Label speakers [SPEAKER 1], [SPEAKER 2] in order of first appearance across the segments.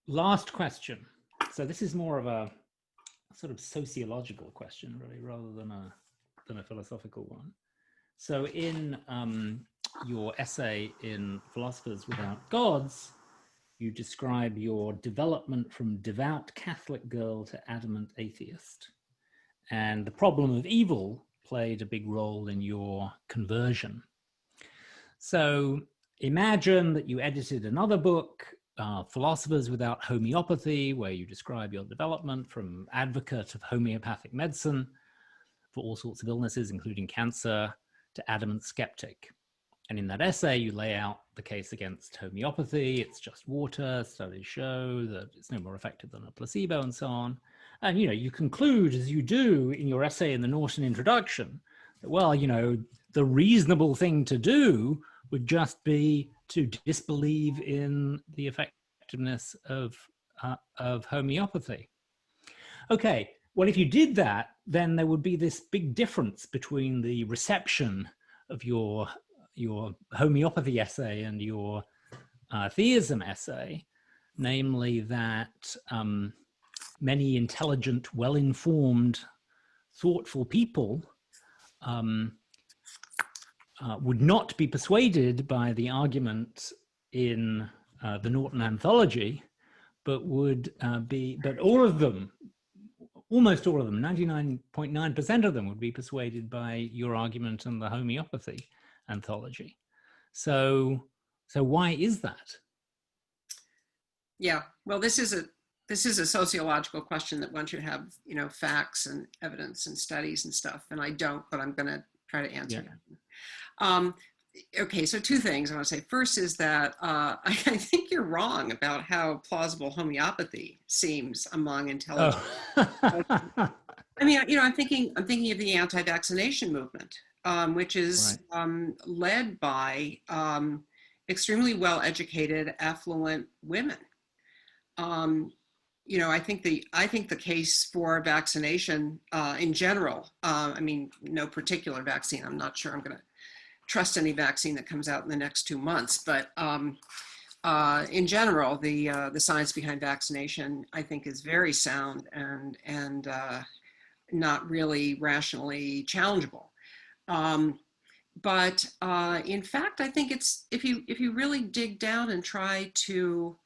[SPEAKER 1] last question. So this is more of a sort of sociological question, really, rather than a philosophical one. So in your essay in Philosophers Without Gods, you describe your development from devout Catholic girl to adamant atheist. And the problem of evil played a big role in your conversion. So imagine that you edited another book, Philosophers Without Homeopathy, where you describe your development from advocate of homeopathic medicine for all sorts of illnesses, including cancer, to adamant skeptic. And in that essay, you lay out the case against homeopathy. It's just water. Studies show that it's no more effective than a placebo, and so on. And you conclude, as you do in your essay in the Norton Introduction, that, well, the reasonable thing to do would just be to disbelieve in the effectiveness of homeopathy. Okay, well, if you did that, then there would be this big difference between the reception of your homeopathy essay and your theism essay, namely that many intelligent, well-informed, thoughtful people would not be persuaded by the argument in the Norton Anthology, but all of them, almost all of them, 99.9% of them would be persuaded by your argument in the homeopathy anthology. So why is that?
[SPEAKER 2] Yeah, well, this is a sociological question that once you have, facts and evidence and studies and stuff, and I don't, but I'm going to try to answer. Yeah. Okay, so two things I want to say. First is that I think you're wrong about how plausible homeopathy seems among intelligent. Oh. I mean, I'm thinking of the anti-vaccination movement, which is led by extremely well-educated, affluent women. I think the case for vaccination in general. I mean, no particular vaccine. I'm not sure I'm going to trust any vaccine that comes out in the next 2 months, but in general, the science behind vaccination, I think, is very sound and not really rationally challengeable. But in fact, I think it's if you really dig down and try to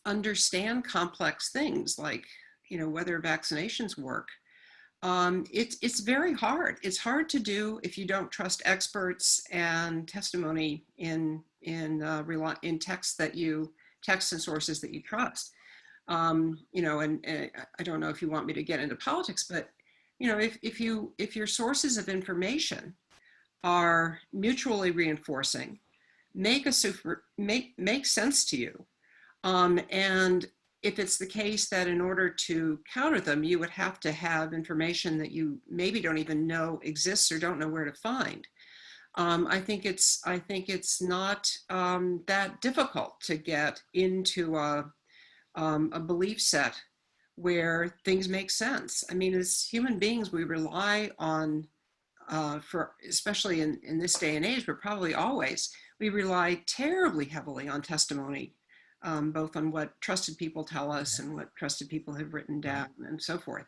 [SPEAKER 2] understand complex things like whether vaccinations work, it's very hard. It's hard to do if you don't trust experts and testimony in texts and sources that you trust. And I don't know if you want me to get into politics, but if your sources of information are mutually reinforcing, make sense to you, and if it's the case that in order to counter them, you would have to have information that you maybe don't even know exists or don't know where to find. I think it's not that difficult to get into a belief set where things make sense. I mean, as human beings, we rely on, especially in this day and age, but probably always, we rely terribly heavily on testimony, both on what trusted people tell us and what trusted people have written down and so forth.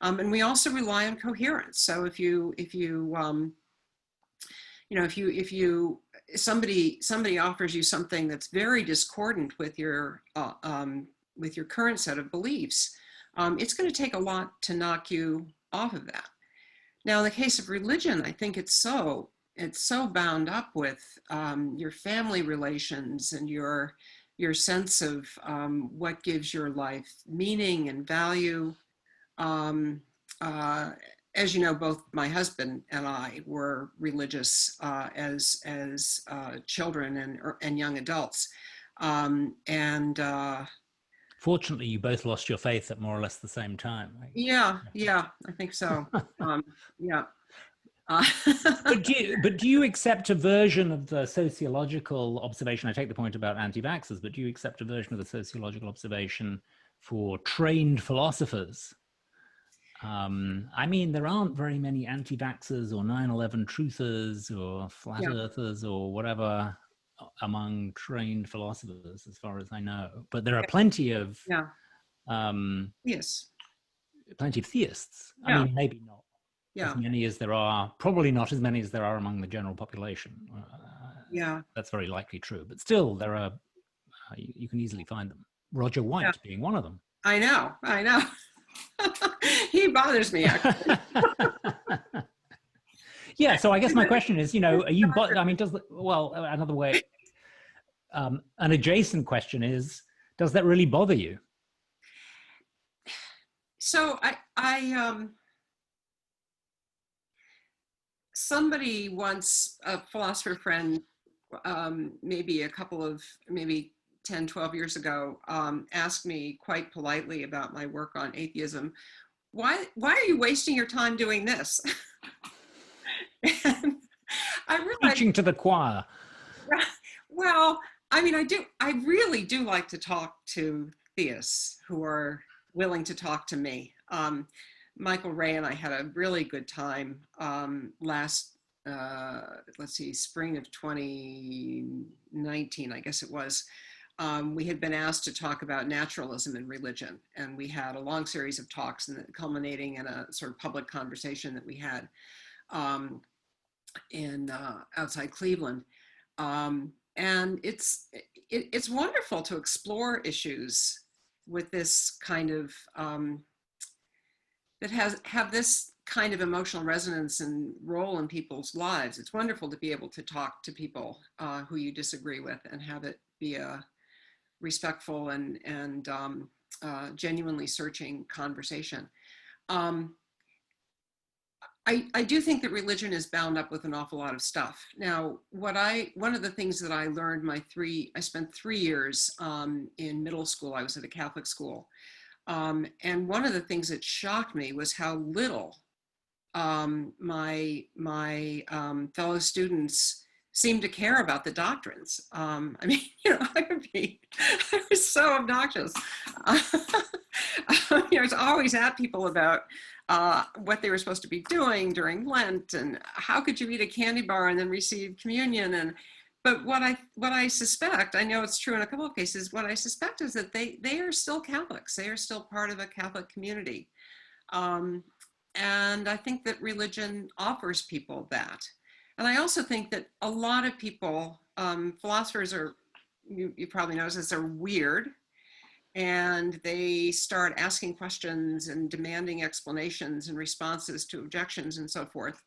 [SPEAKER 2] And we also rely on coherence. So if somebody offers you something that's very discordant with your current set of beliefs, it's going to take a lot to knock you off of that. Now, in the case of religion, I think it's so bound up with your family relations and your sense of what gives your life meaning and value. As you know, both my husband and I were religious as children and young adults.
[SPEAKER 1] Fortunately, you both lost your faith at more or less the same time. Right?
[SPEAKER 2] Yeah, I think so. Yeah.
[SPEAKER 1] But do you accept a version of the sociological observation? I take the point about anti-vaxxers, but do you accept a version of the sociological observation for trained philosophers? I mean, there aren't very many anti-vaxxers or 9/11 truthers or flat earthers or whatever among trained philosophers, as far as I know. But there are plenty of
[SPEAKER 2] Yeah.
[SPEAKER 1] yes, plenty of theists. I
[SPEAKER 2] Yeah.
[SPEAKER 1] mean, maybe not
[SPEAKER 2] Yeah.
[SPEAKER 1] as many as there are, probably not as many as there are among the general population.
[SPEAKER 2] Yeah.
[SPEAKER 1] That's very likely true. But still, there are. You can easily find them. Roger White being one of them.
[SPEAKER 2] I know. He bothers me, actually.
[SPEAKER 1] Yeah, so I guess my question is, are you, I mean, another way, an adjacent question is, does that really bother you?
[SPEAKER 2] So somebody once, a philosopher friend, maybe 10, 12 years ago, asked me quite politely about my work on atheism. Why are you wasting your time doing this? And I realized,
[SPEAKER 1] preaching to the choir.
[SPEAKER 2] Well, I mean, I really do like to talk to theists who are willing to talk to me. Michael Ray and I had a really good time last, spring of 2019, I guess it was. We had been asked to talk about naturalism and religion, and we had a long series of talks, and culminating in a sort of public conversation that we had in outside Cleveland. And it's wonderful to explore issues with this kind of that have this kind of emotional resonance and role in people's lives. It's wonderful to be able to talk to people who you disagree with and have it be a respectful and genuinely searching conversation. I do think that religion is bound up with an awful lot of stuff. Now, one of the things that I learned I spent 3 years in middle school. I was at a Catholic school. And one of the things that shocked me was how little my fellow students seemed to care about the doctrines. I mean, I was so obnoxious. I was always at people about what they were supposed to be doing during Lent, and how could you eat a candy bar and then receive communion? But what I suspect, I know it's true in a couple of cases, what I suspect is that they are still Catholics. They are still part of a Catholic community. And I think that religion offers people that. And I also think that a lot of people, philosophers you probably notice this, are weird. And they start asking questions and demanding explanations and responses to objections and so forth,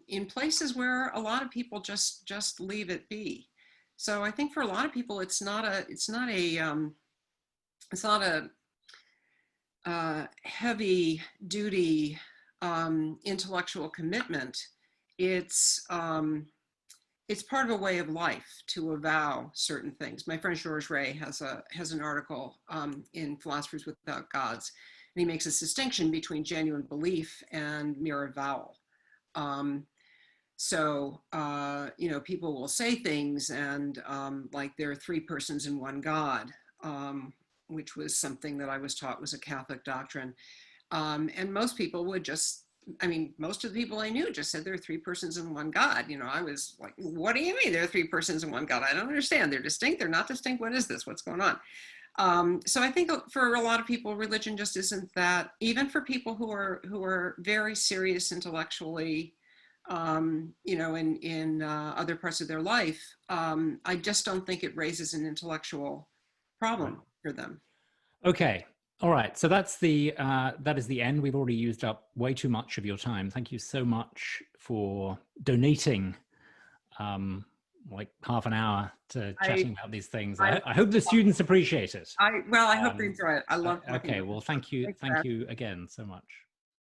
[SPEAKER 2] in places where a lot of people just leave it be. So I think for a lot of people, it's not a heavy duty intellectual commitment. It's part of a way of life to avow certain things. My friend Georges Ray has an article in Philosophers Without Gods, and he makes this distinction between genuine belief and mere avowal. People will say things and like there are three persons in one God, which was something that I was taught was a Catholic doctrine. And most people would most of the people I knew just said there are three persons in one God. I was like, what do you mean there are three persons in one God? I don't understand. They're distinct. They're not distinct. What is this? What's going on? So I think for a lot of people, religion just isn't that, even for people who are very serious intellectually, in other parts of their life. I just don't think it raises an intellectual problem for them.
[SPEAKER 1] Okay. All right. So that is the end. We've already used up way too much of your time. Thank you so much for donating like half an hour to chatting about these things. I hope the students appreciate it.
[SPEAKER 2] I hope they enjoy it. I love talking
[SPEAKER 1] Okay. Well, thank you. Thank you again so much.